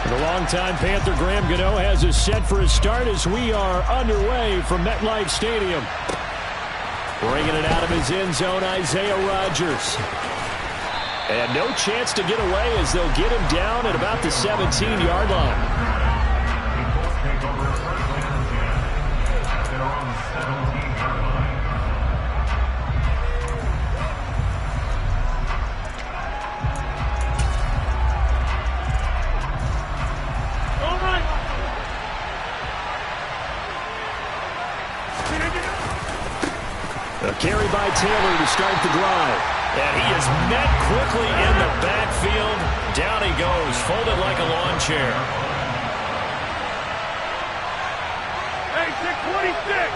The longtime Panther Graham Gano has us set for a start as we are underway from MetLife Stadium. Bringing it out of his end zone, Isaiah Rodgers. And no chance to get away as they'll get him down at about the 17-yard line. A carry by Taylor to start the drive. And he is met quickly in the backfield. Down he goes, folded like a lawn chair. Hey, 626!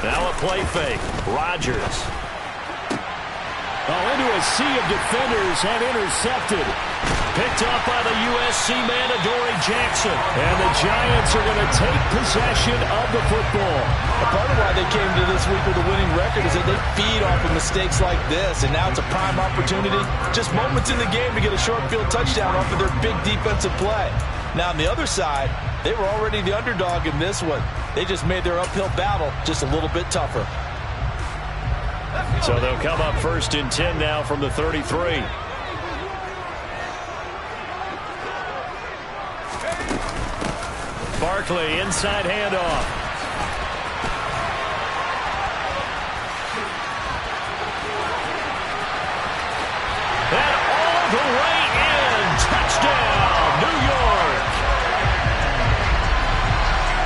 Now a play fake. Rodgers. Oh, into a sea of defenders and intercepted. Picked up by the USC man, Adoree Jackson. And the Giants are going to take possession of the football. A part of why they came to this week with a winning record is that they feed off of mistakes like this. And now it's a prime opportunity, just moments in the game, to get a short field touchdown off of their big defensive play. Now on the other side, they were already the underdog in this one. They just made their uphill battle just a little bit tougher. So they'll come up 1st and 10 now from the 33. Barkley, inside handoff. And all the way in. Touchdown, New York.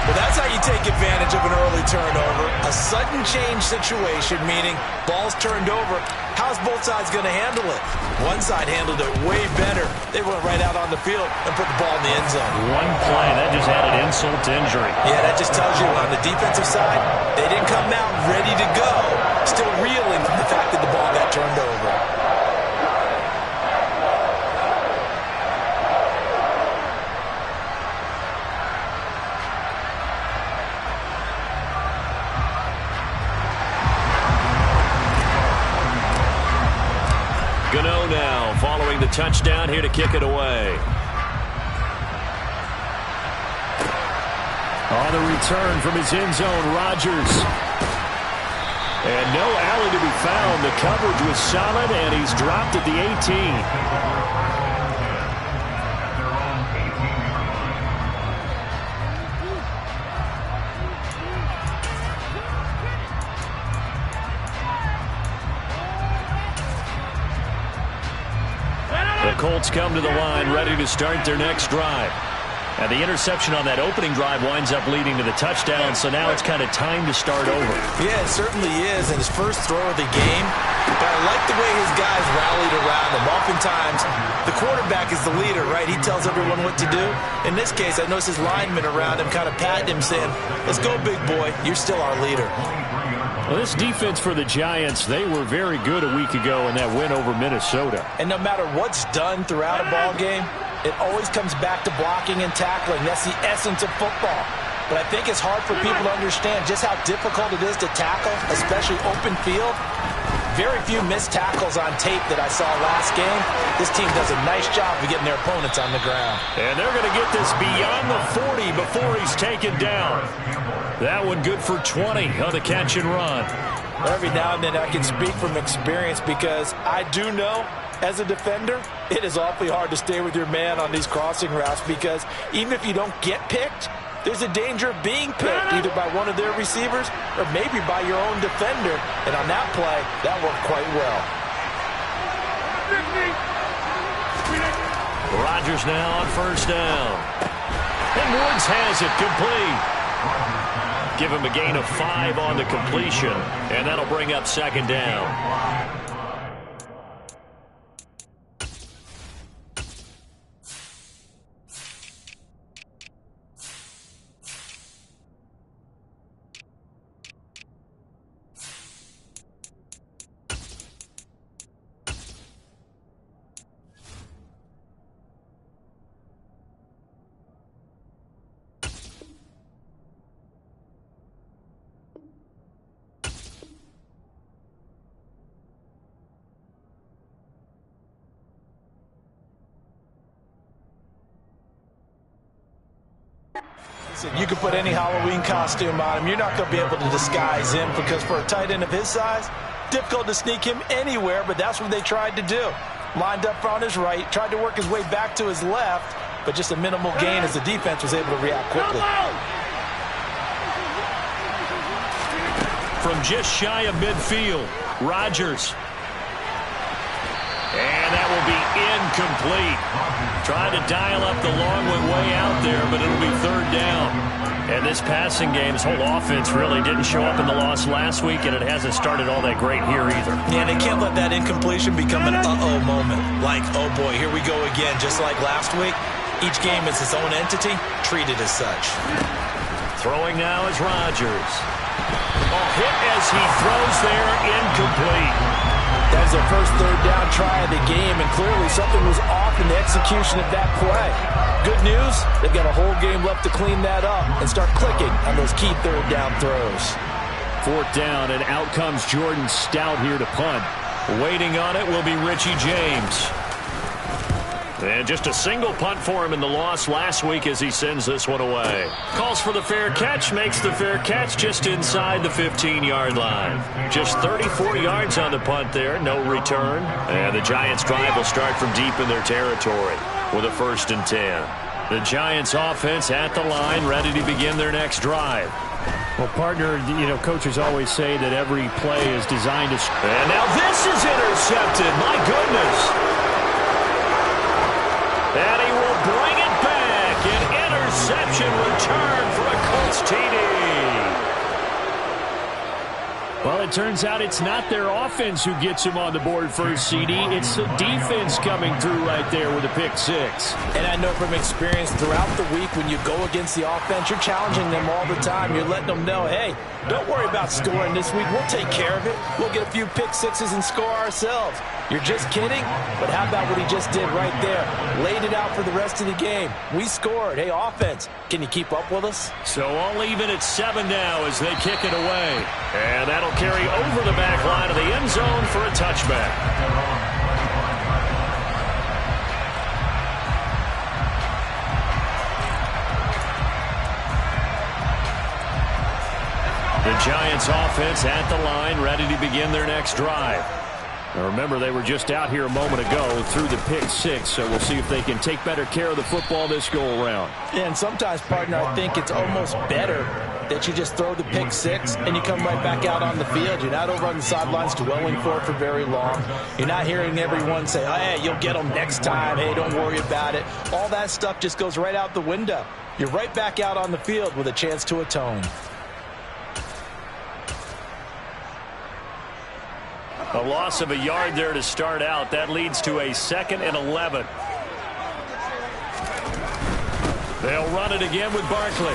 Well, that's how you take advantage of an early turnover. A sudden change situation, meaning ball's turned over. How's both sides going to handle it? One side handled it way better. They went right out on the field and put the ball in the end zone. One play, that just added insult to injury. Yeah, that just tells you on the defensive side, they didn't come out ready to go. Still reeling from the fact that the ball got turned over. Gano now following the touchdown here to kick it away. On the return from his end zone, Rodgers. And no alley to be found. The coverage was solid, and he's dropped at the 18. The Colts come to the line, ready to start their next drive. And the interception on that opening drive winds up leading to the touchdown, so now it's kind of time to start over. Yeah, it certainly is, and his first throw of the game. But I like the way his guys rallied around him. Oftentimes, the quarterback is the leader, right? He tells everyone what to do. In this case, I noticed his linemen around him kind of patting him, saying, "Let's go, big boy. You're still our leader." Well, this defense for the Giants, they were very good a week ago in that win over Minnesota. And no matter what's done throughout a ball game, it always comes back to blocking and tackling. That's the essence of football. But I think it's hard for people to understand just how difficult it is to tackle, especially open field. Very few missed tackles on tape that I saw last game. This team does a nice job of getting their opponents on the ground. And they're going to get this beyond the 40 before he's taken down. That one good for 20 on the catch and run. Every now and then I can speak from experience because I do know, as a defender, it is awfully hard to stay with your man on these crossing routes because even if you don't get picked, there's a danger of being picked either by one of their receivers or maybe by your own defender. And on that play, that worked quite well. Rodgers now on 1st down. And Woods has it complete. Give him a gain of 5 on the completion, and that'll bring up 2nd down. You can put any Halloween costume on him. You're not going to be able to disguise him because for a tight end of his size, difficult to sneak him anywhere, but that's what they tried to do. Lined up on his right, tried to work his way back to his left, but just a minimal gain as the defense was able to react quickly. From just shy of midfield, Rodgers. And that will be incomplete. Trying to dial up the long one way out there, but it'll be third down. And this passing game, this whole offense really didn't show up in the loss last week, and it hasn't started all that great here either. Yeah, they can't let that incompletion become an uh-oh moment. Like, oh boy, here we go again, just like last week. Each game is its own entity, treated as such. Throwing now is Rodgers. Oh, hit as he throws there, incomplete. That was their first third down try of the game, and clearly something was off in the execution of that play. Good news, they've got a whole game left to clean that up and start clicking on those key third down throws. Fourth down, and out comes Jordan Stout here to punt. Waiting on it will be Richie James. And just a single punt for him in the loss last week as he sends this one away. Calls for the fair catch, makes the fair catch just inside the 15-yard line. Just 34 yards on the punt there, no return. And the Giants' drive will start from deep in their territory with a 1st and 10. The Giants' offense at the line, ready to begin their next drive. Well, partner, you know, coaches always say that every play is designed to... And now this is intercepted. My goodness. And he will bring it back. An interception return for a Colts TD. Well, it turns out it's not their offense who gets him on the board first, CD. It's the defense coming through right there with a pick six. And I know from experience throughout the week when you go against the offense, you're challenging them all the time. You're letting them know, hey, don't worry about scoring this week. We'll take care of it. We'll get a few pick sixes and score ourselves. You're just kidding? But how about what he just did right there? Laid it out for the rest of the game. We scored. Hey, offense, can you keep up with us? So all even at 7 now as they kick it away. And that'll carry over the back line of the end zone for a touchback. The Giants offense at the line, ready to begin their next drive. Now remember, they were just out here a moment ago through the pick six, so we'll see if they can take better care of the football this go-around. And sometimes, partner, I think it's almost better that you just throw the pick six and you come right back out on the field. You're not over on the sidelines dwelling for it for very long. You're not hearing everyone say, oh, hey, you'll get them next time. Hey, don't worry about it. All that stuff just goes right out the window. You're right back out on the field with a chance to atone. A loss of a yard there to start out. That leads to a 2nd and 11. They'll run it again with Barkley.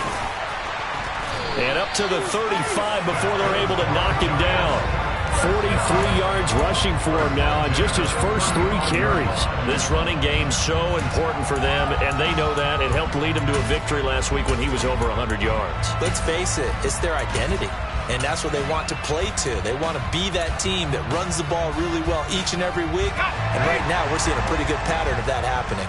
And up to the 35 before they're able to knock him down. 43 yards rushing for him now on just his first 3 carries. This running game's so important for them, and they know that. It helped lead them to a victory last week when he was over 100 yards. Let's face it, it's their identity. And that's what they want to play to. They want to be that team that runs the ball really well each and every week. And right now, we're seeing a pretty good pattern of that happening.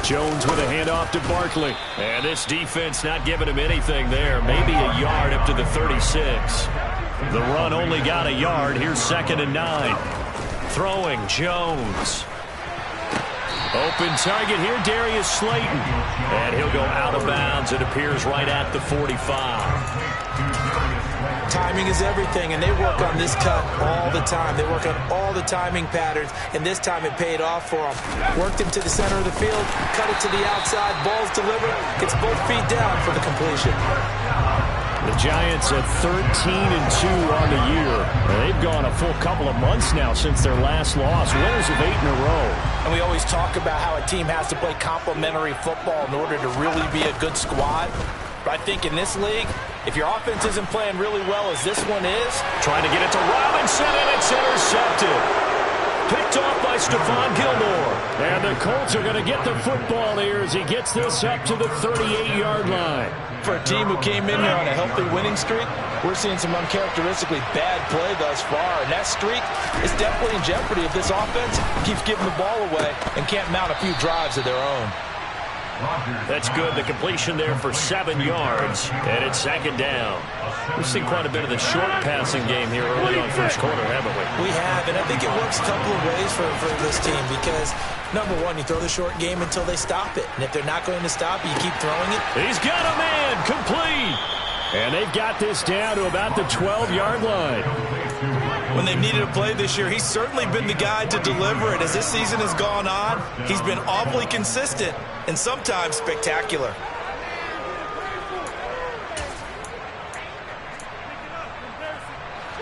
Jones with a handoff to Barkley. And this defense not giving him anything there. Maybe a yard up to the 36. The run only got a yard. Here's 2nd and 9. Throwing Jones. Open target here, Darius Slayton. And he'll go out of bounds. It appears right at the 45. Timing is everything, and they work on this cut all the time. They work on all the timing patterns, and this time it paid off for them. Worked him to the center of the field, cut it to the outside, ball's delivered, gets both feet down for the completion. The Giants at 13-2 on the year. They've gone a full couple of months now since their last loss. Winners of 8 in a row. And we always talk about how a team has to play complementary football in order to really be a good squad. But I think in this league, if your offense isn't playing really well as this one is. Trying to get it to Robinson, and it's intercepted. Picked off by Stephon Gilmore. And the Colts are going to get the football here as he gets this up to the 38-yard line. for a team who came in here on a healthy winning streak, we're seeing some uncharacteristically bad play thus far. And that streak is definitely in jeopardy if this offense keeps giving the ball away and can't mount a few drives of their own. That's good. The completion there for 7 yards, and it's second down. We've seen quite a bit of the short passing game here early on first quarter, haven't we? We have, and I think it works a couple of ways for this team because, number one, you throw the short game until they stop it. And if they're not going to stop it, you keep throwing it. He's got a man, complete. And they've got this down to about the 12-yard line. When they've needed a play this year, he's certainly been the guy to deliver it. As this season has gone on, he's been awfully consistent and sometimes spectacular.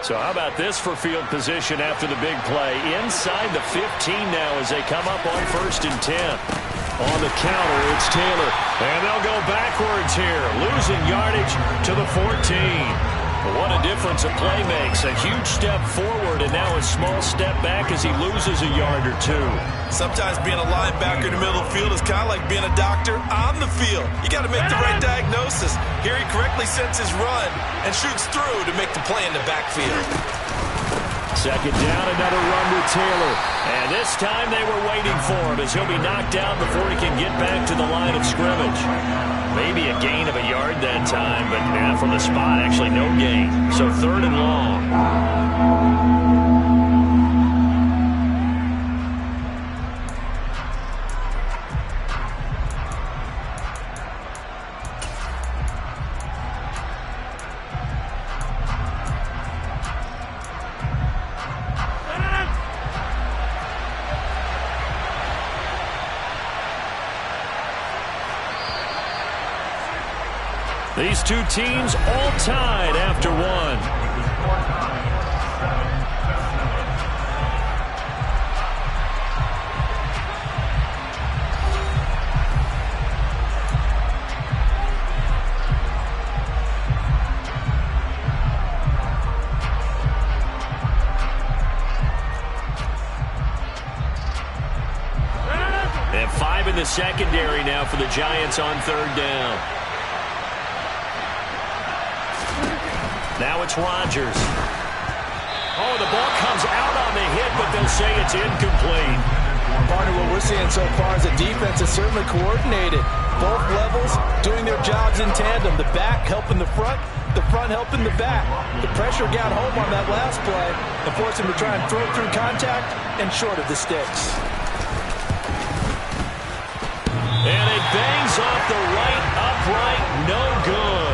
So how about this for field position after the big play? Inside the 15 now as they come up on 1st and 10. On the counter, it's Taylor. And they'll go backwards here, losing yardage to the 14. What a difference a play makes. A huge step forward and now a small step back as he loses a yard or two. Sometimes being a linebacker in the middle of the field is kind of like being a doctor on the field. You got to make the right diagnosis. Here he correctly sets his run and shoots through to make the play in the backfield. Second down, another run with Taylor. And this time they were waiting for him as he'll be knocked down before he can get back to the line of scrimmage. Maybe a gain of a yard that time, but from the spot, actually no gain. So 3rd and long. These two teams all tied after one. And 5 in the secondary now for the Giants on 3rd down. Now it's Rodgers. Oh, the ball comes out on the hit, but they'll say it's incomplete. Partner, what we're seeing so far is the defense is certainly coordinated. Both levels doing their jobs in tandem. The back helping the front helping the back. The pressure got home on that last play and forced him to try and throw through contact and short of the sticks. And it bangs off the right upright, no good.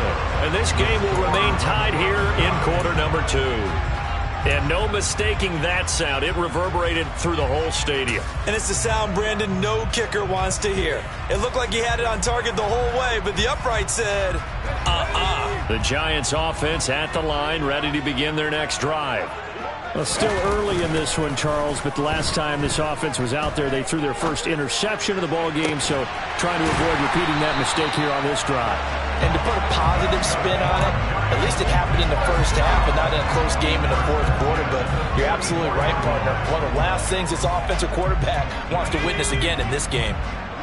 And this game will remain tied here in quarter number 2. And no mistaking that sound. It reverberated through the whole stadium. And it's the sound Brandon no kicker wants to hear. It looked like he had it on target the whole way, but the upright said, The Giants offense at the line, ready to begin their next drive. Well, still early in this one, Charles, but the last time this offense was out there, they threw their first interception of the ball game, so trying to avoid repeating that mistake here on this drive. And to put a positive spin on it, at least it happened in the first half and not in a close game in the 4th quarter, but you're absolutely right, partner. One of the last things this offensive quarterback wants to witness again in this game.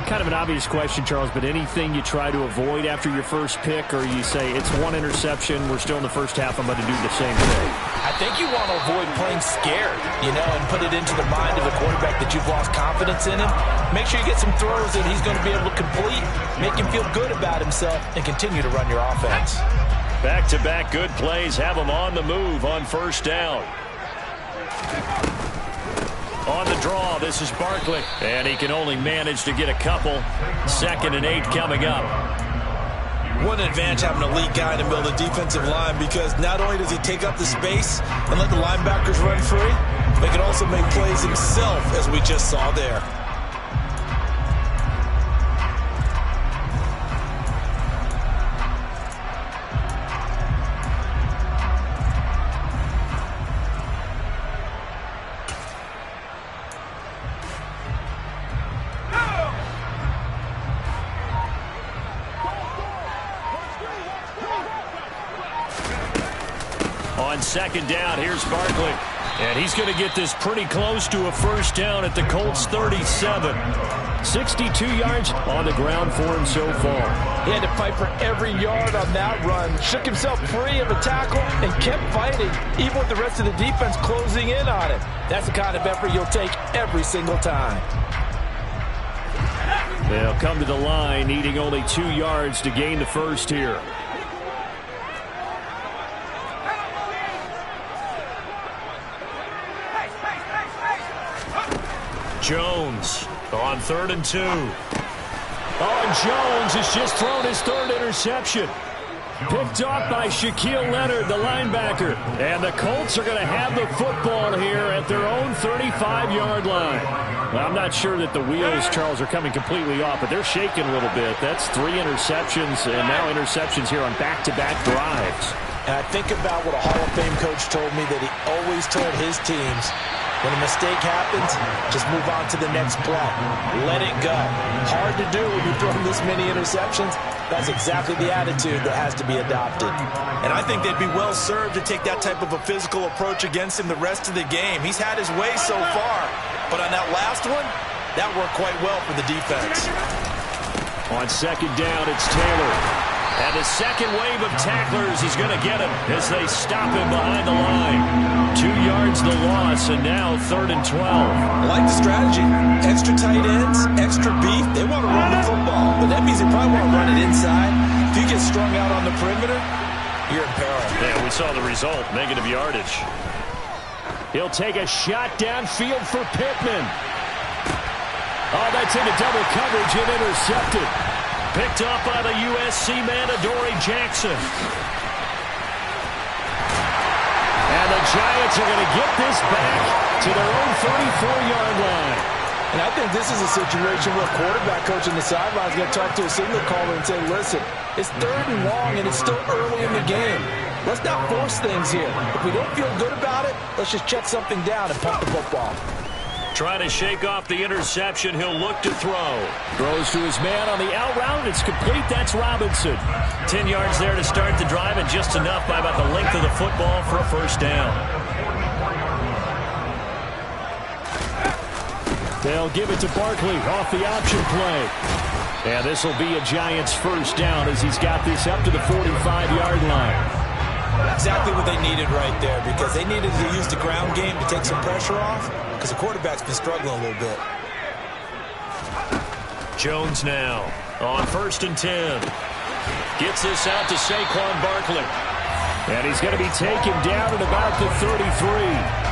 Kind of an obvious question, Charles, but anything you try to avoid after your first pick, or you say it's one interception, we're still in the first half, I'm going to do the same thing? I think you want to avoid playing scared, and put it into the mind of the quarterback that you've lost confidence in him. Make sure you get some throws that he's going to be able to complete, make him feel good about himself, and continue to run your offense. Back-to-back good plays have him on the move on 1st down. On the draw, this is Barkley. And he can only manage to get a couple. 2nd and 8 coming up. What an advantage having an elite guy in the middle of the defensive line, because not only does he take up the space and let the linebackers run free, but he can also make plays himself, as we just saw there. On 2nd down, here's Barkley. And he's going to get this pretty close to a 1st down at the Colts 37. 62 yards on the ground for him so far. He had to fight for every yard on that run. Shook himself free of the tackle and kept fighting, even with the rest of the defense closing in on him. That's the kind of effort you'll take every single time. They'll come to the line, needing only 2 yards to gain the first here. Jones on 3rd and 2. Oh, and Jones has just thrown his 3rd interception. Picked off by Shaquille Leonard, the linebacker. And the Colts are going to have the football here at their own 35-yard line. Well, I'm not sure that the wheels, Charles, are coming completely off, but they're shaking a little bit. That's 3 interceptions, and now interceptions here on back-to-back drives. And I think about what a Hall of Fame coach told me that he always told his teams, when a mistake happens, just move on to the next play. Let it go. Hard to do when you're throwing this many interceptions. That's exactly the attitude that has to be adopted. And I think they'd be well served to take that type of a physical approach against him the rest of the game. He's had his way so far, but on that last one, that worked quite well for the defense. On 2nd down, it's Taylor. And the second wave of tacklers is going to get him as they stop him behind the line. 2 yards the loss, and now 3rd and 12. I like the strategy. Extra tight ends, extra beef. They want to run the football, but that means they probably want to run it inside. If you get strung out on the perimeter, you're in peril. Yeah, we saw the result, negative yardage. He'll take a shot downfield for Pittman. Oh, that's into double coverage and intercepted. Picked up by the USC man, Adoree Jackson. And the Giants are going to get this back to their own 34-yard line. And I think this is a situation where a quarterback coach on the sideline is going to talk to a signal caller and say, listen, it's 3rd and long and it's still early in the game. Let's not force things here. If we don't feel good about it, let's just check something down and pump the football. Trying to shake off the interception. He'll look to throw. Throws to his man on the out route. It's complete. That's Robinson. 10 yards there to start the drive, and just enough by about the length of the football for a first down. They'll give it to Barkley off the option play. And this will be a Giants first down as he's got this up to the 45-yard line. Exactly what they needed right there, because they needed to use the ground game to take some pressure off, because the quarterback's been struggling a little bit. Jones now on 1st and 10. Gets this out to Saquon Barkley. And he's going to be taken down at about the 33.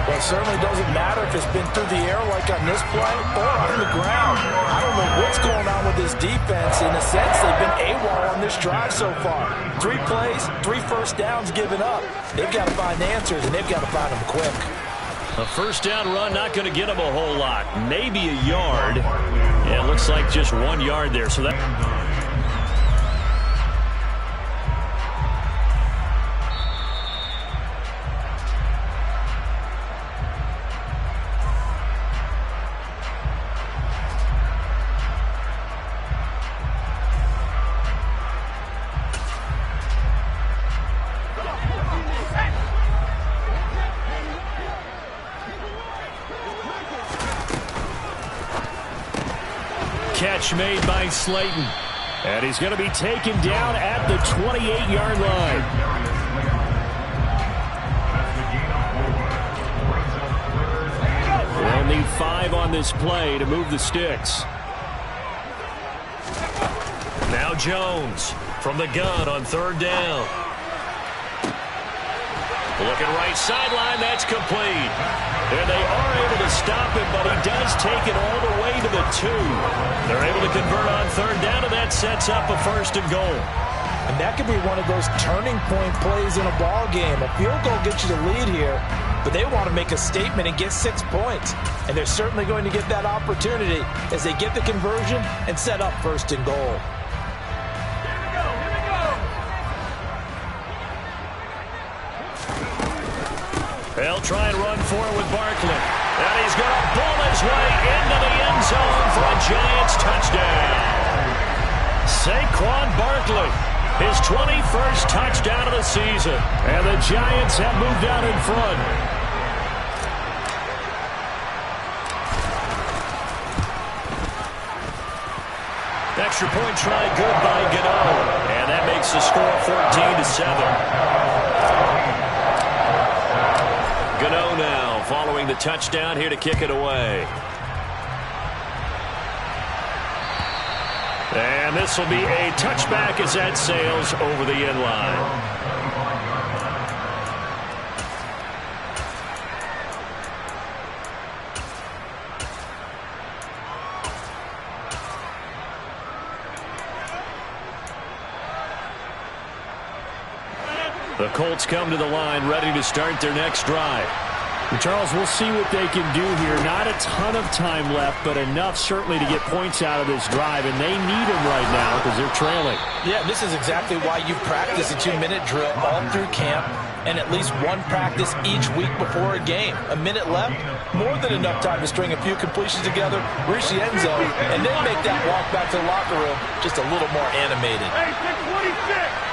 Well, it certainly doesn't matter if it's been through the air like on this play or on the ground. I don't know what's going on with this defense. In a sense, they've been AWOL on this drive so far. 3 plays, 3 first downs given up. They've got to find answers, and they've got to find them quick. A first down run not going to get them a whole lot. Maybe a yard. Yeah, it looks like just 1 yard there. So that... Catch made by Slayton. And he's going to be taken down at the 28-yard line. They'll need 5 on this play to move the sticks. Now Jones from the gun on 3rd down. Looking right sideline, that's complete. And they are able to stop him, but he does take it all the way to the 2. They're able to convert on 3rd down, and that sets up a 1st and goal. And that could be one of those turning point plays in a ball game. A field goal gets you the lead here, but they want to make a statement and get 6 points. And they're certainly going to get that opportunity as they get the conversion and set up 1st and goal. They'll try and run for it with Barkley. And he's going to pull his way into the end zone for a Giants touchdown. Saquon Barkley, his 21st touchdown of the season. And the Giants have moved out in front. extra point try good by Gano. And that makes the score 14-7. Gano now following the touchdown here to kick it away. And this will be a touchback as that sails over the end line. The Colts come to the line ready to start their next drive. And Charles, we'll see what they can do here. Not a ton of time left, but enough certainly to get points out of this drive, and they need them right now because they're trailing. Yeah, this is exactly why you practice a 2-minute drill all through camp and at least one practice each week before a game. A minute left, more than enough time to string a few completions together, reach the end zone, and then make that walk back to the locker room just a little more animated. Hey, 626.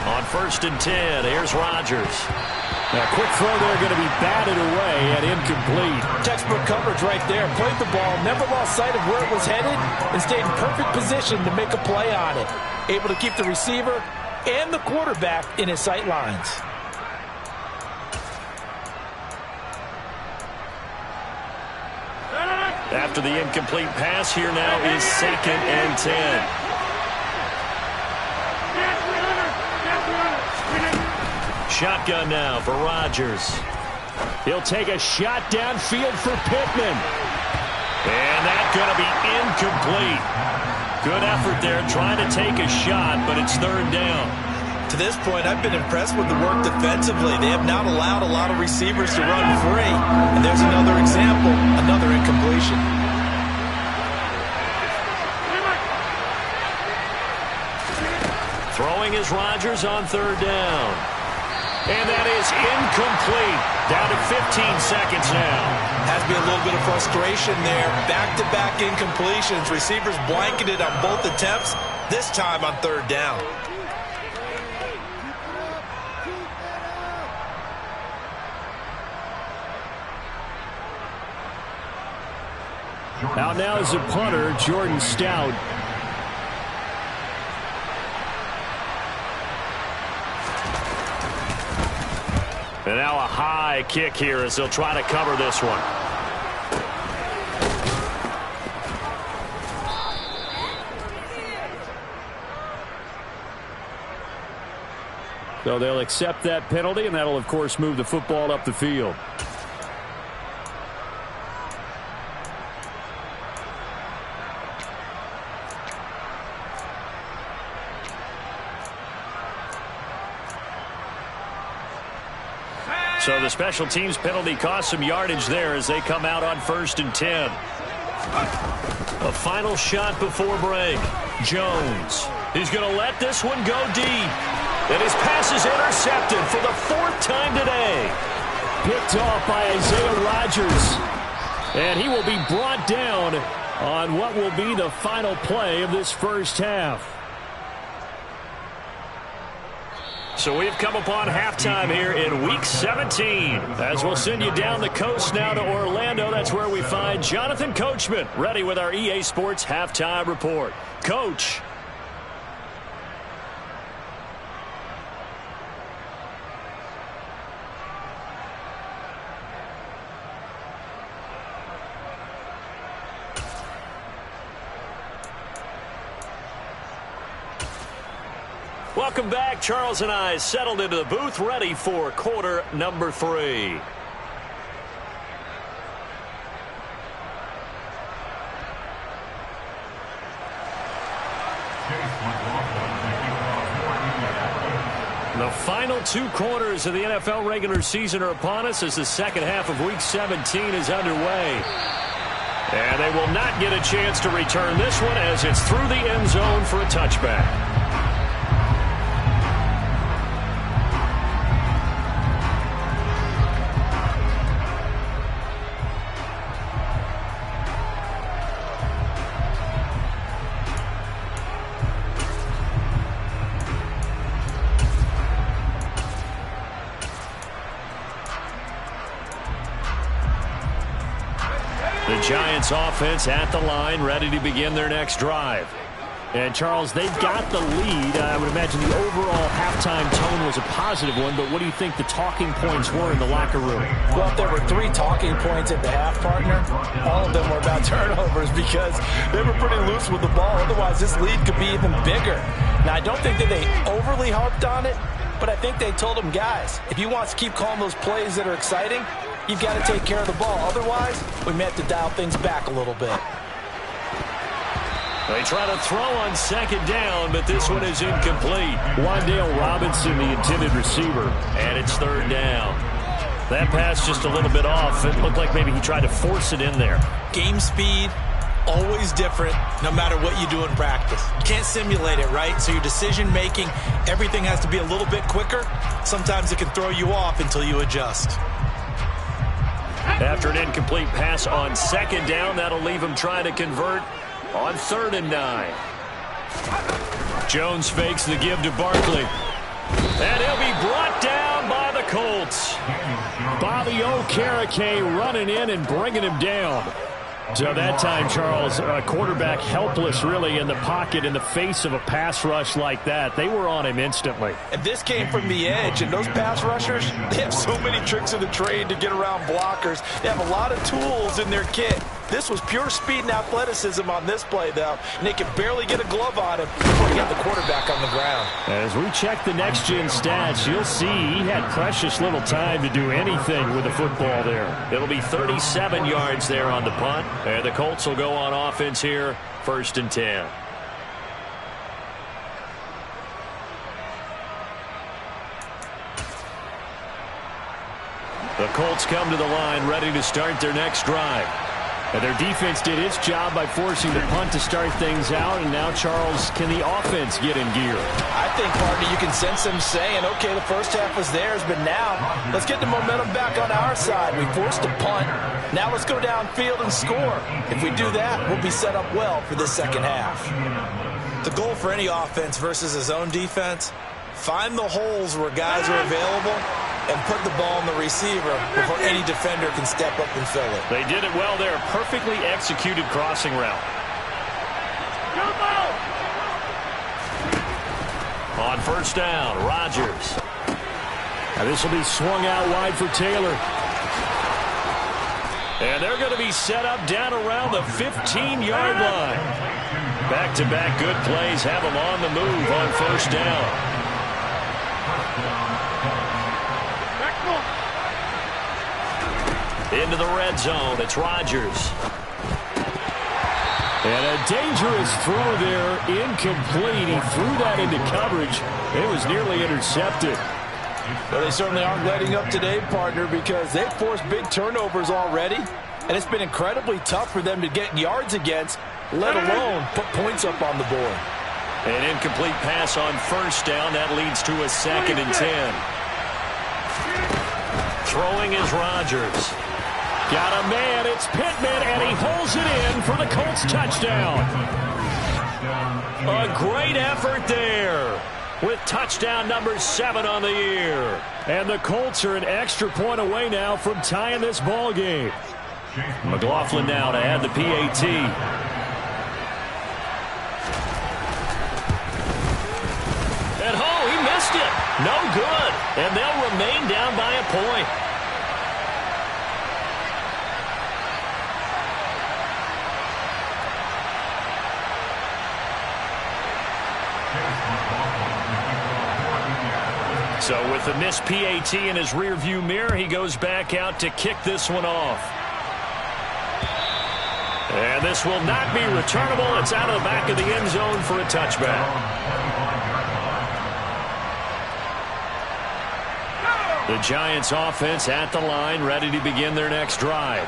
On 1st and 10, here's Rodgers. A quick throw there going to be batted away and incomplete. Textbook coverage right there. Played the ball, never lost sight of where it was headed, and stayed in perfect position to make a play on it. Able to keep the receiver and the quarterback in his sight lines. After the incomplete pass, here now is 2nd and 10. Shotgun now for Rodgers. He'll take a shot downfield for Pittman. And that's going to be incomplete. Good effort there trying to take a shot, but it's 3rd down. To this point, I've been impressed with the work defensively. They have not allowed a lot of receivers to run free. And there's another example, another incompletion. Throwing is Rodgers on 3rd down. And that is incomplete. Down to 15 seconds now. Has to be a little bit of frustration there. Back-to-back incompletions. Receivers blanketed on both attempts, this time on 3rd down. Out now is the punter, Jordan Stout. And now a high kick here as they'll try to cover this one. So they'll accept that penalty, and that'll, of course, move the football up the field. So the special teams penalty cost some yardage there as they come out on 1st and 10. A final shot before break. Jones. He's going to let this one go deep. And his pass is intercepted for the 4th time today. Picked off by Isaiah Rodgers. And he will be brought down on what will be the final play of this first half. So we've come upon halftime here in Week 17. As we'll send you down the coast now to Orlando, that's where we find Jonathan Coachman ready with our EA Sports Halftime Report. Coach. Welcome back. Charles and I settled into the booth ready for quarter number 3. The final 2 quarters of the NFL regular season are upon us as the second half of Week 17 is underway. And they will not get a chance to return this one as it's through the end zone for a touchback. The Giants offense at the line, ready to begin their next drive. And, Charles, they've got the lead. I would imagine the overall halftime tone was a positive one, but what do you think the talking points were in the locker room? Well, if there were 3 talking points at the half, partner, all of them were about turnovers because they were pretty loose with the ball. Otherwise, this lead could be even bigger. Now, I don't think that they overly harped on it, but I think they told them, guys, if you want to keep calling those plays that are exciting, you've got to take care of the ball. Otherwise, we may have to dial things back a little bit. They try to throw on second down, but this one is incomplete. Wan'Dale Robinson, the intended receiver, and it's third down. That pass just a little bit off. It looked like maybe he tried to force it in there. Game speed, always different, no matter what you do in practice. You can't simulate it, right? So your decision-making, everything has to be a little bit quicker. Sometimes it can throw you off until you adjust. After an incomplete pass on second down, that'll leave him trying to convert on 3rd and 9. Jones fakes the give to Barkley. And he'll be brought down by the Colts. Bobby Okereke running in and bringing him down. So that time, Charles, a quarterback helpless really in the pocket in the face of a pass rush like that. They were on him instantly. And this came from the edge, and those pass rushers, they have so many tricks in the trade to get around blockers. They have a lot of tools in their kit. This was pure speed and athleticism on this play, though, and they could barely get a glove on him before he got the quarterback on the ground. As we check the next-gen stats, you'll see he had precious little time to do anything with the football there. It'll be 37 yards there on the punt, and the Colts will go on offense here, 1st and 10. The Colts come to the line ready to start their next drive. And their defense did its job by forcing the punt to start things out. And now, Charles, can the offense get in gear? I think, partner, you can sense them saying, okay, the first half was theirs, but now let's get the momentum back on our side. We forced a punt. Now let's go downfield and score. If we do that, we'll be set up well for the second half. The goal for any offense versus a zone defense, find the holes where guys are available and put the ball in the receiver before any defender can step up and fill it. They did it well there. Perfectly executed crossing route. On 1st down, Rodgers. Now this will be swung out wide for Taylor. And they're going to be set up down around the 15-yard line. Back-to-back good plays have them on the move on 1st down. Into the red zone, it's Rodgers. And a dangerous throw there, incomplete. He threw that into coverage. It was nearly intercepted. Well, they certainly aren't letting up today, partner, because they've forced big turnovers already, and it's been incredibly tough for them to get yards against, let alone put points up on the board. An incomplete pass on 1st down. That leads to a 2nd and 10. Throwing is Rodgers. Got a man, it's Pittman, and he holds it in for the Colts touchdown. A great effort there with touchdown number 7 on the year. And the Colts are an extra point away now from tying this ball game. McLaughlin now to add the PAT. And he missed it. No good. And they'll remain down by a point. So with the missed PAT in his rearview mirror, he goes back out to kick this one off. And this will not be returnable. It's out of the back of the end zone for a touchback. The Giants offense at the line, ready to begin their next drive.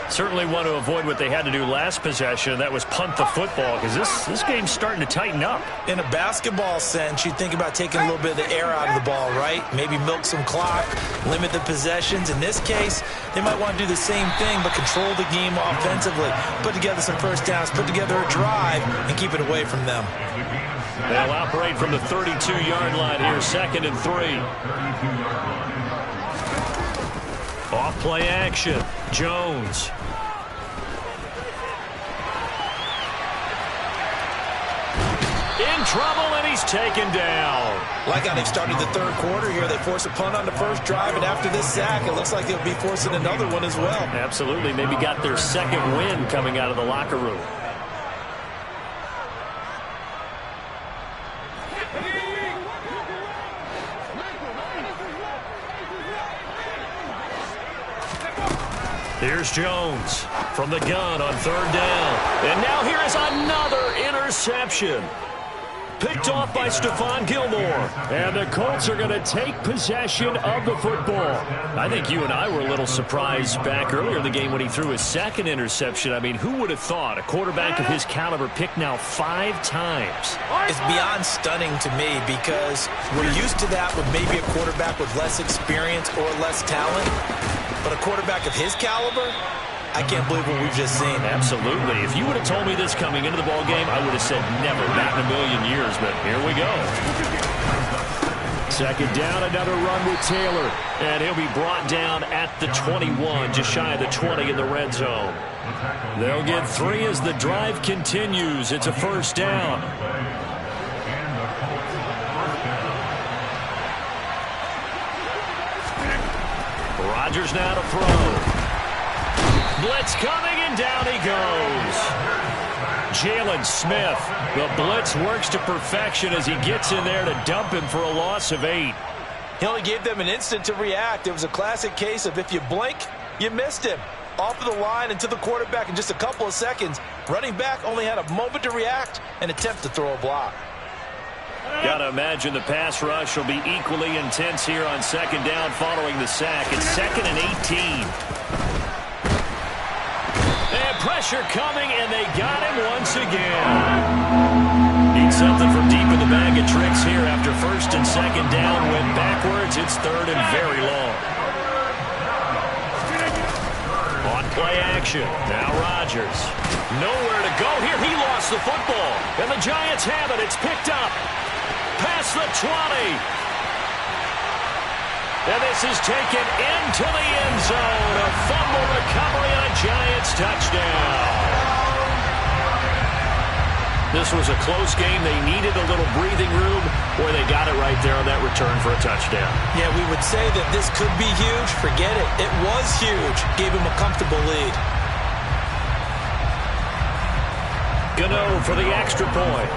Certainly want to avoid what they had to do last possession. That was punt the football, because this game's starting to tighten up. In a basketball sense, you think about taking a little bit of the air out of the ball, right? Maybe milk some clock, limit the possessions. In this case, they might want to do the same thing, but control the game offensively. Put together some first downs, put together a drive, and keep it away from them. They'll operate from the 32-yard line here, 2nd and 3. Off play action, Jones. In trouble, and he's taken down. Like how they've started the third quarter here. They force a punt on the first drive, and after this sack, it looks like they'll be forcing another one as well. Absolutely. Maybe got their second win coming out of the locker room. Here's Jones from the gun on third down. And now here is another interception. Picked off by Stephon Gilmore. And the Colts are going to take possession of the football. I think you and I were a little surprised back earlier in the game when he threw his second interception. I mean, who would have thought a quarterback of his caliber picked now 5 times? It's beyond stunning to me because we're used to that with maybe a quarterback with less experience or less talent. But a quarterback of his caliber, I can't believe what we've just seen. Absolutely. If you would have told me this coming into the ball game, I would have said never, not in a million years, but here we go. Second down, another run with Taylor. And he'll be brought down at the 21, just shy of the 20 in the red zone. They'll get 3 as the drive continues. It's a first down. Rodgers now to throw. Blitz coming, and down he goes. Jalen Smith. The blitz works to perfection as he gets in there to dump him for a loss of 8. He only gave them an instant to react. It was a classic case of if you blink, you missed him. Off of the line and to the quarterback in just a couple of seconds. Running back only had a moment to react and attempt to throw a block. Got to imagine the pass rush will be equally intense here on second down following the sack. It's 2nd and 18. And pressure coming, and they got him once again. Need something from deep in the bag of tricks here after first and second down. Went backwards. It's 3rd and very long. On play action. Now Rodgers. Nowhere to go here. He lost the football. And the Giants have it. It's picked up. Past the 20. And this is taken into the end zone. A fumble recovery and a Giants touchdown. This was a close game. They needed a little breathing room, or they got it right there on that return for a touchdown. Yeah, we would say that this could be huge. Forget it. It was huge. Gave him a comfortable lead. Gano for the extra point.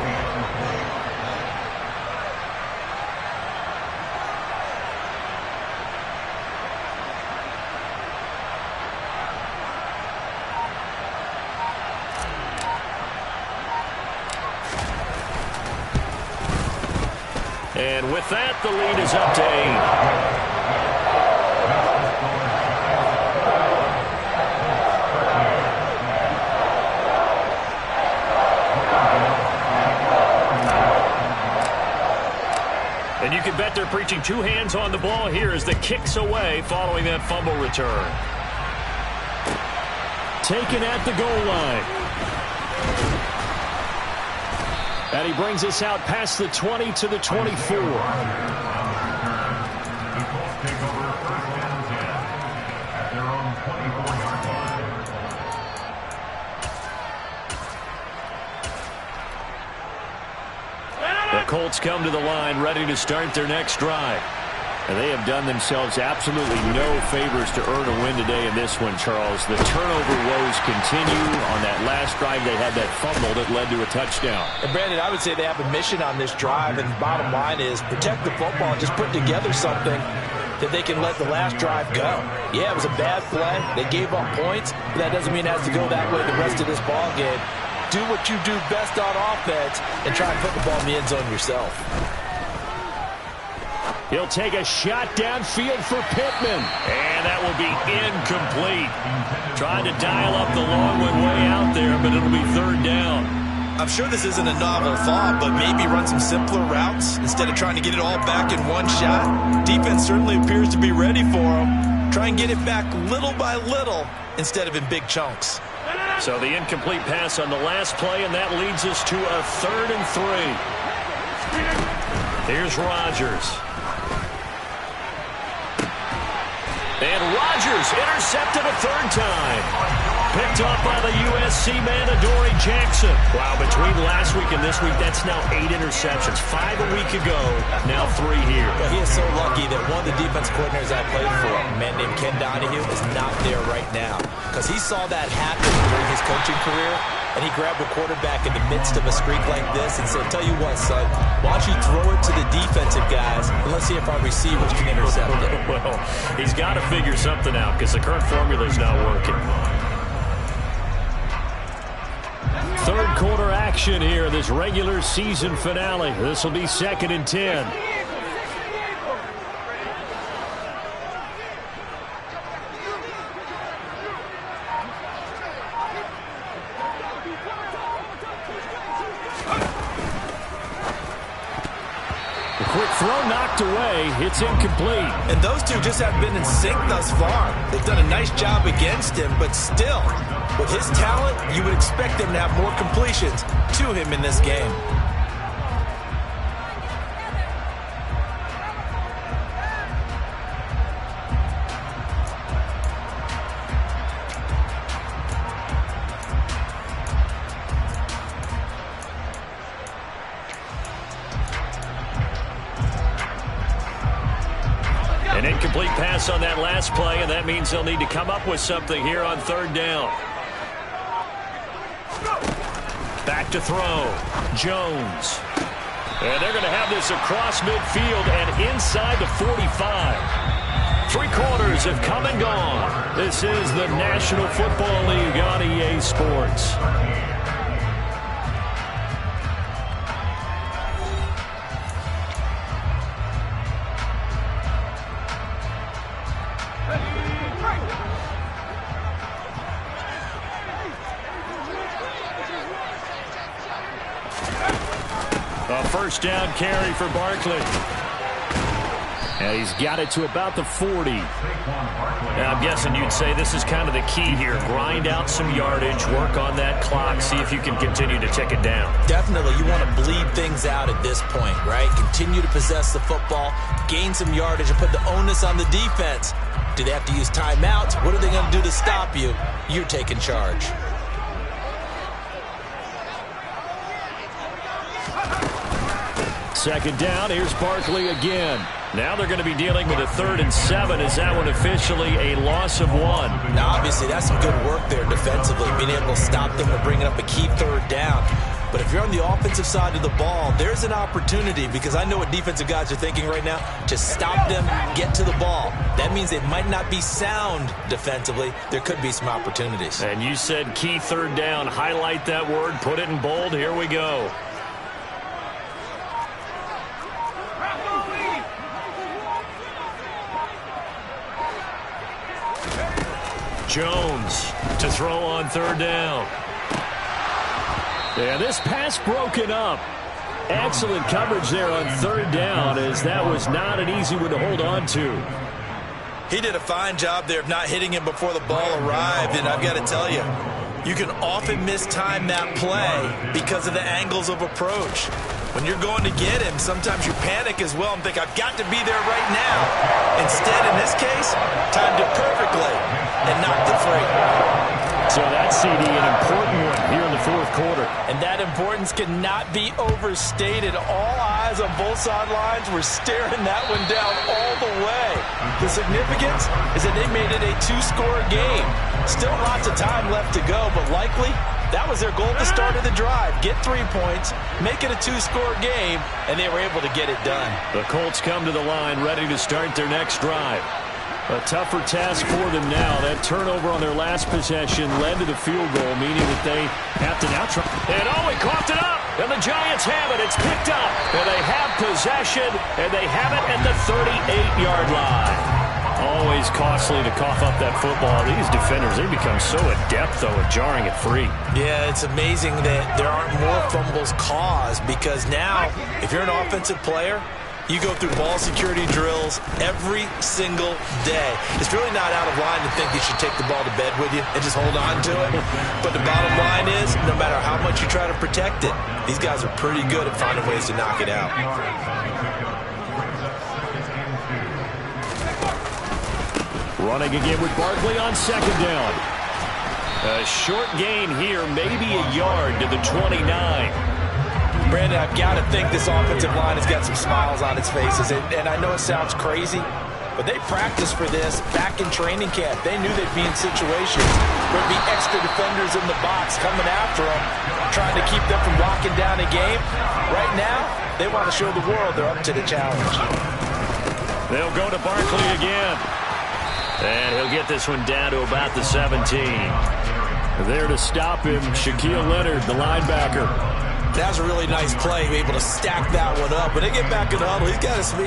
And with that, the lead is up to 8. And you can bet they're preaching 2 hands on the ball here as the kick's away following that fumble return. Taken at the goal line. And he brings us out past the 20 to the 24. The Colts come to the line ready to start their next drive. And they have done themselves absolutely no favors to earn a win today in this one, Charles. The turnover woes continue. On that last drive, they had that fumble that led to a touchdown. And, Brandon, I would say they have a mission on this drive, and the bottom line is protect the football and just put together something that they can let the last drive go. Yeah, it was a bad play. They gave up points, but that doesn't mean it has to go that way the rest of this ball game. Do what you do best on offense and try and put the ball in the end zone yourself. He'll take a shot downfield for Pittman. And that will be incomplete. Trying to dial up the long one way out there, but it'll be 3rd down. I'm sure this isn't a novel thought, but maybe run some simpler routes instead of trying to get it all back in one shot. Defense certainly appears to be ready for him. Try and get it back little by little instead of in big chunks. So the incomplete pass on the last play, and that leads us to a 3rd and 3. Here's Rodgers. And Rodgers intercepted a 3rd time. picked off by the USC man, Adoree Jackson. Wow, between last week and this week, that's now 8 interceptions. 5 a week ago, now 3 here. Well, he is so lucky that one of the defense coordinators I played for, a man named Ken Donahue, is not there right now. Because he saw that happen during his coaching career, and he grabbed a quarterback in the midst of a streak like this and said, tell you what, son, why don't you throw it to the defensive guys, and let's see if our receivers can intercept it. Well, he's got to figure something out because the current formula is not working. Third quarter action here, this regular season finale. This will be 2nd and 10. A quick throw knocked away. It's incomplete. And those two just have been in sync thus far. They've done a nice job against him, but still, with his talent, you would expect him to have more completions to him in this game. An incomplete pass on that last play, and that means they'll need to come up with something here on 3rd down. Back to throw. Jones. And they're going to have this across midfield and inside the 45. 3 quarters have come and gone. This is the National Football League on EA Sports. A first down carry for Barkley. And he's got it to about the 40. Now, I'm guessing you'd say this is kind of the key here. Grind out some yardage, work on that clock, see if you can continue to tick it down. Definitely, you want to bleed things out at this point, right? Continue to possess the football, gain some yardage, and put the onus on the defense. Do they have to use timeouts? What are they going to do to stop you? You're taking charge. Second down, here's Barkley again. Now they're going to be dealing with a 3rd and 7. Is that one officially a loss of 1? Now, obviously, that's some good work there defensively, being able to stop them and bringing up a key 3rd down. But if you're on the offensive side of the ball, there's an opportunity, because I know what defensive guys are thinking right now, to stop them, get to the ball. That means they might not be sound defensively. There could be some opportunities. And you said key 3rd down. Highlight that word, put it in bold. Here we go. Jones to throw on 3rd down. Yeah, this pass broken up. Excellent coverage there on 3rd down, as that was not an easy one to hold on to. He did a fine job there of not hitting him before the ball arrived, and I've got to tell you, you can often mistime that play because of the angles of approach. When you're going to get him, sometimes you panic as well and think, I've got to be there right now. Instead, in this case, timed it perfectly and knocked it free. So that's, CD, an important one here in the 4th quarter. And that importance cannot be overstated. All eyes on both sidelines were staring that one down all the way. The significance is that they made it a 2-score game. Still lots of time left to go, but likely that was their goal at the start of the drive. Get 3 points, make it a 2-score game, and they were able to get it done. The Colts come to the line ready to start their next drive. A tougher task for them now. That turnover on their last possession led to the field goal, meaning that they have to now try. And he coughed it up. And the Giants have it. It's picked up. And they have possession. And they have it at the 38-yard line. Always costly to cough up that football. These defenders, they become so adept, though, at jarring it free. Yeah, it's amazing that there aren't more fumbles caused, because now, if you're an offensive player, you go through ball security drills every single day. It's really not out of line to think you should take the ball to bed with you and just hold on to it. But the bottom line is, no matter how much you try to protect it, these guys are pretty good at finding ways to knock it out. Running again with Barkley on 2nd down. A short gain here, maybe a yard to the 29. Brandon, I've got to think this offensive line has got some smiles on its faces. And I know it sounds crazy, but they practiced for this back in training camp. They knew they'd be in situations where there'd be extra defenders in the box coming after them, trying to keep them from locking down a game. Right now, they want to show the world they're up to the challenge. They'll go to Barkley again. And he'll get this one down to about the 17. There to stop him, Shaquille Leonard, the linebacker. That was a really nice play, able to stack that one up. When they get back in the huddle, he's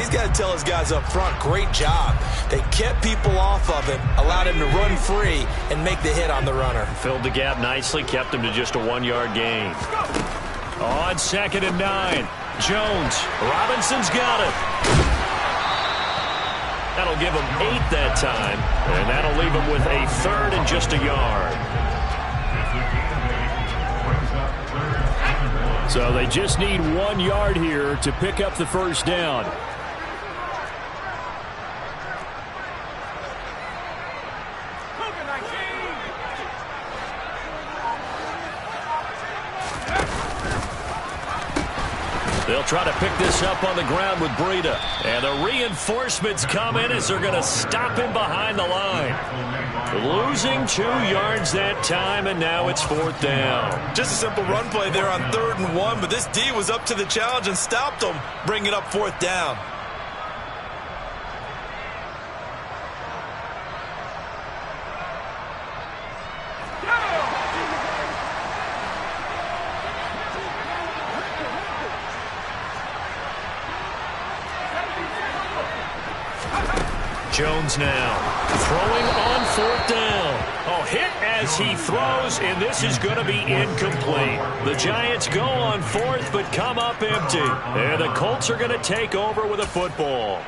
got to tell his guys up front, great job. They kept people off of him, allowed him to run free and make the hit on the runner. Filled the gap nicely, kept him to just a 1-yard gain. On 2nd and 9, Jones. Robinson's got it. That'll give him 8 that time, and that'll leave him with a 3rd and just a yard. So they just need 1 yard here to pick up the first down. They'll try to pick this up on the ground with Breida. And the reinforcements come in as they're going to stop him behind the line. Losing 2 yards that time, and now it's 4th down. Just a simple run play there on 3rd and 1, but this D was up to the challenge and stopped them, bringing up 4th down. Jones now throwing on 4th down. Oh, hit as he throws, and this is going to be incomplete. The Giants go on 4th, but come up empty. And the Colts are going to take over with a football.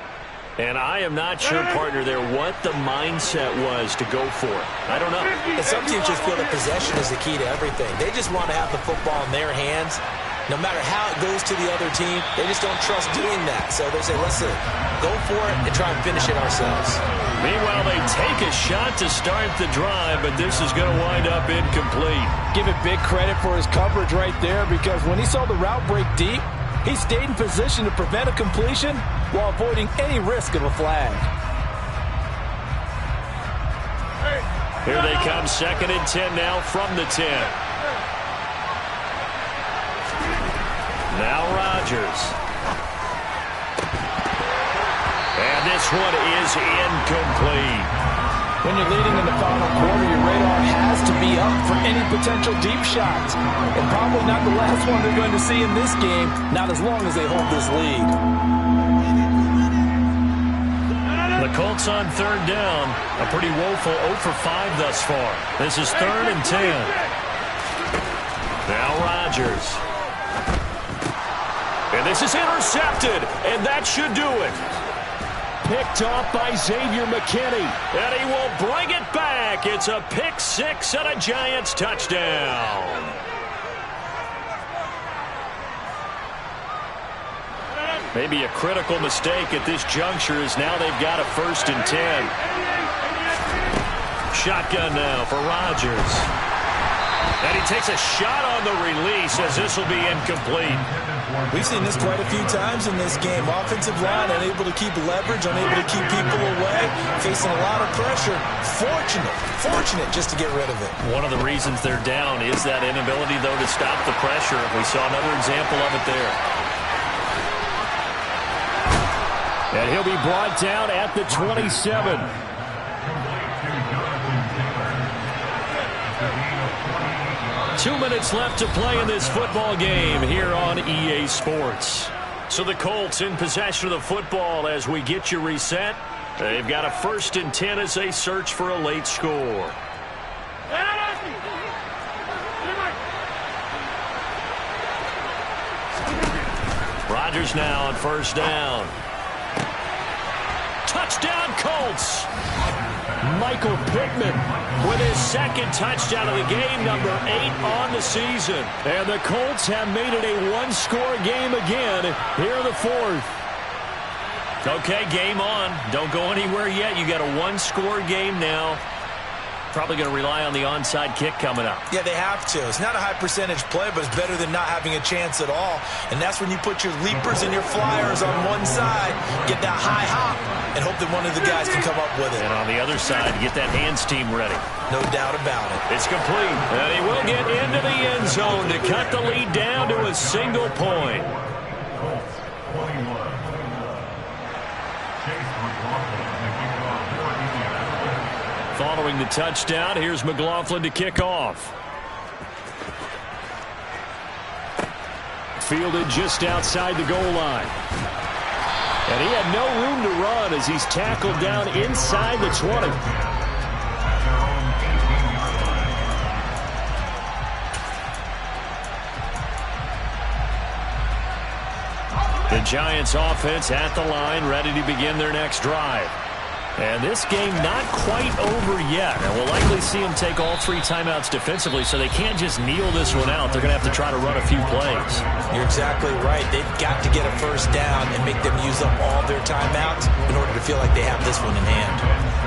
And I am not sure, partner, there what the mindset was to go for it. I don't know. And some teams just feel that possession is the key to everything. They just want to have the football in their hands. No matter how it goes to the other team, they just don't trust doing that. So they say, listen, go for it and try and finish it ourselves. Meanwhile, they take a shot to start the drive, but this is going to wind up incomplete. Give it big credit for his coverage right there, because when he saw the route break deep, he stayed in position to prevent a completion while avoiding any risk of a flag. Here they come, 2nd and 10 now from the 10. Now Rodgers. And this one is incomplete. When you're leading in the final quarter, your radar has to be up for any potential deep shots. And probably not the last one they're going to see in this game, not as long as they hold this lead. The Colts on 3rd down. A pretty woeful 0 for 5 thus far. This is 3rd and 10. Now Rodgers. And this is intercepted, and that should do it. Picked off by Xavier McKinney. And he will bring it back. It's a pick 6 and a Giants touchdown. Maybe a critical mistake at this juncture is now they've got a 1st and 10. Shotgun now for Rodgers. And he takes a shot on the release as this will be incomplete. We've seen this quite a few times in this game. Offensive line unable to keep leverage, unable to keep people away, facing a lot of pressure. Fortunate just to get rid of it. One of the reasons they're down is that inability, though, to stop the pressure. We saw another example of it there. And he'll be brought down at the 27. Two minutes left to play in this football game here on EA Sports. So the Colts in possession of the football as we get you reset. They've got a 1st and 10 as they search for a late score. Rodgers now on 1st down. Touchdown Colts! Michael Pittman with his 2nd touchdown of the game, number 8 on the season. And the Colts have made it a 1-score game again here in the 4th. Okay, game on. Don't go anywhere yet. You got a 1-score game now. probably going to rely on the onside kick coming up. Yeah, they have to. It's not a high percentage play, but it's better than not having a chance at all. And that's when you put your leapers and your flyers on one side, get that high hop, and hope that one of the guys can come up with it. And on the other side, get that hands team ready. No doubt about it. It's complete. And he will get into the end zone to cut the lead down to a single point. Following the touchdown, here's McLaughlin to kick off. Fielded just outside the goal line. And he had no room to run as he's tackled down inside the 20. The Giants offense at the line, ready to begin their next drive. And this game not quite over yet. And we'll likely see them take all 3 timeouts defensively, so they can't just kneel this one out. They're going to have to try to run a few plays. You're exactly right. They've got to get a first down and make them use up all their timeouts in order to feel like they have this one in hand.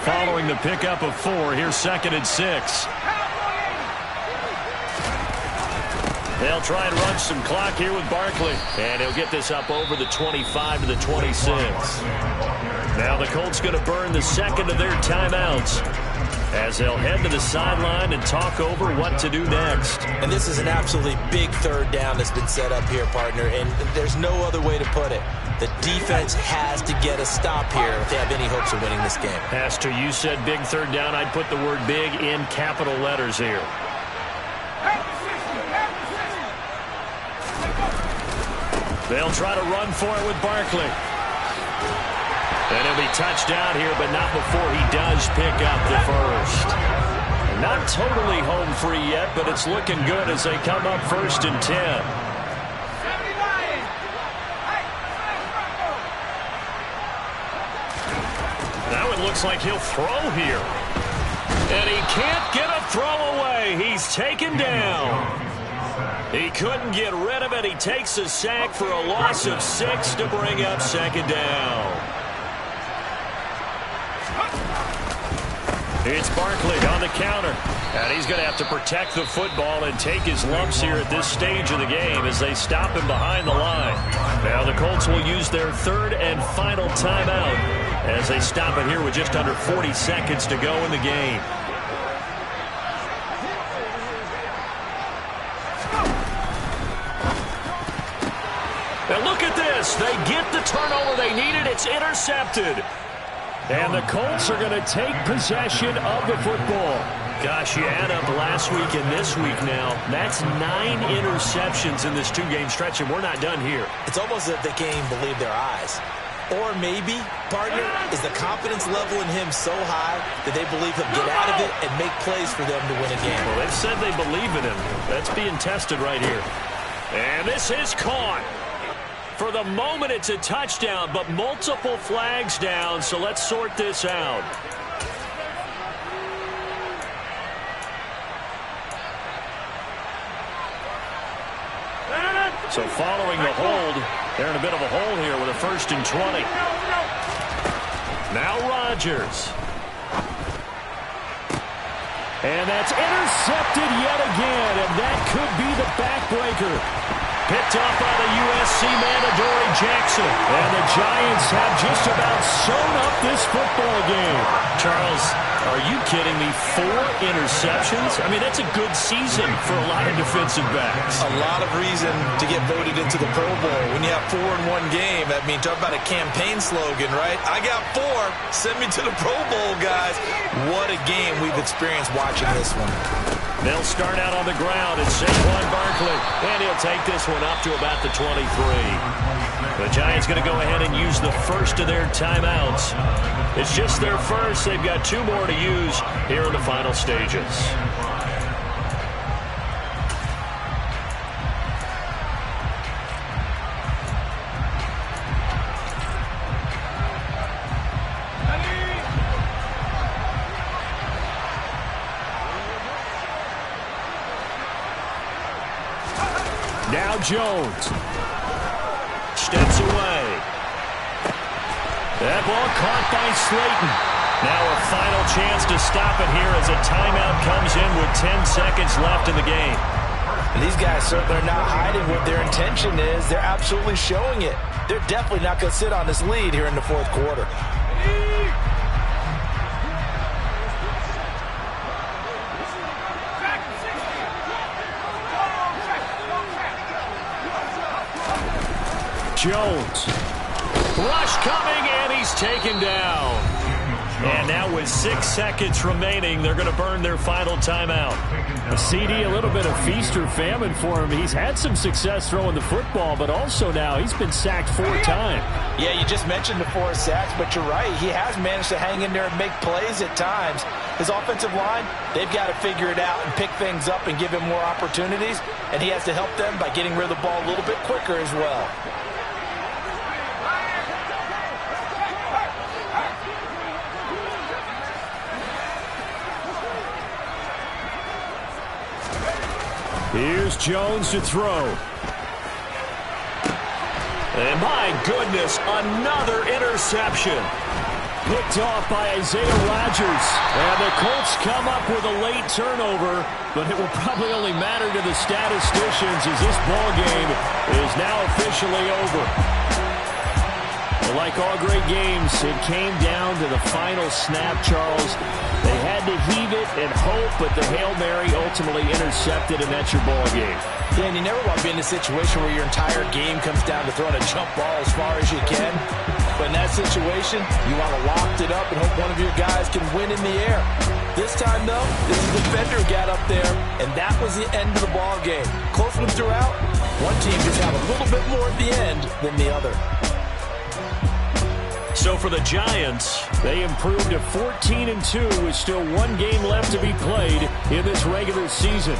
Following the pickup of 4, here's 2nd and 6. They'll try and run some clock here with Barkley. And he'll get this up over the 25 to the 26. Now the Colts going to burn the 2nd of their timeouts as they'll head to the sideline and talk over what to do next. And this is an absolutely big 3rd down that's been set up here, partner, and there's no other way to put it. The defense has to get a stop here if they have any hopes of winning this game. Pastor, you said big 3rd down. I'd put the word big in capital letters here. They'll try to run for it with Barkley. And he'll be touched down here, but not before he does pick up the first. Not totally home free yet, but it's looking good as they come up 1st and 10. Now it looks like he'll throw here. And he can't get a throw away. He's taken down. He couldn't get rid of it. He takes a sack for a loss of 6 to bring up 2nd down. It's Barkley on the counter. And he's going to have to protect the football and take his lumps here at this stage of the game as they stop him behind the line. Now the Colts will use their 3rd and final timeout as they stop it here with just under 40 seconds to go in the game. Now look at this. They get the turnover they needed. It's intercepted. And the Colts are going to take possession of the football. Gosh, you add up last week and this week now. That's 9 interceptions in this 2-game stretch, and we're not done here. It's almost as if they can't even believe their eyes. Or maybe, partner, is the confidence level in him so high that they believe he'll get out of it and make plays for them to win a game. Well, they've said they believe in him. That's being tested right here. And this is caught. For the moment, it's a touchdown, but multiple flags down, so let's sort this out. So following the hold, they're in a bit of a hole here with a 1st and 20. Now Rodgers. And that's intercepted yet again, and that could be the backbreaker. Picked off by the USC man, Adoree Jackson. And the Giants have just about sewn up this football game. Charles, are you kidding me? 4 interceptions? I mean, that's a good season for a lot of defensive backs. A lot of reason to get voted into the Pro Bowl. When you have 4 in one game, I mean, talk about a campaign slogan, right? I got 4. Send me to the Pro Bowl, guys. What a game we've experienced watching this one. They'll start out on the ground. It's Saquon Barkley. And he'll take this one up to about the 23. The Giants going to go ahead and use the first of their timeouts. It's just their first. They've got 2 more to use here in the final stages. Jones. Steps away. That ball caught by Slayton. Now a final chance to stop it here as a timeout comes in with 10 seconds left in the game. And these guys certainly are not hiding what their intention is. They're absolutely showing it. They're definitely not going to sit on this lead here in the fourth quarter. Jones. Rush coming, and he's taken down. And now with 6 seconds remaining, they're going to burn their final timeout. A CD, a little bit of feast or famine for him. He's had some success throwing the football, but also now he's been sacked 4 times. Yeah, you just mentioned the 4 sacks, but you're right. He has managed to hang in there and make plays at times. His offensive line, they've got to figure it out and pick things up and give him more opportunities, and he has to help them by getting rid of the ball a little bit quicker as well. Here's Jones to throw. And my goodness, another interception. Picked off by Isaiah Rodgers. And the Colts come up with a late turnover, but it will probably only matter to the statisticians as this ball game is now officially over. Like all great games, it came down to the final snap, Charles. They had to heave it and hope, but the Hail Mary ultimately intercepted, and that's your ball game. Yeah, and you never want to be in a situation where your entire game comes down to throwing a jump ball as far as you can. But in that situation, you want to loft it up and hope one of your guys can win in the air. This time, though, this defender got up there, and that was the end of the ball game. Close one throughout. One team just had a little bit more at the end than the other. So for the Giants, they improved to 14-2 with still 1 game left to be played in this regular season.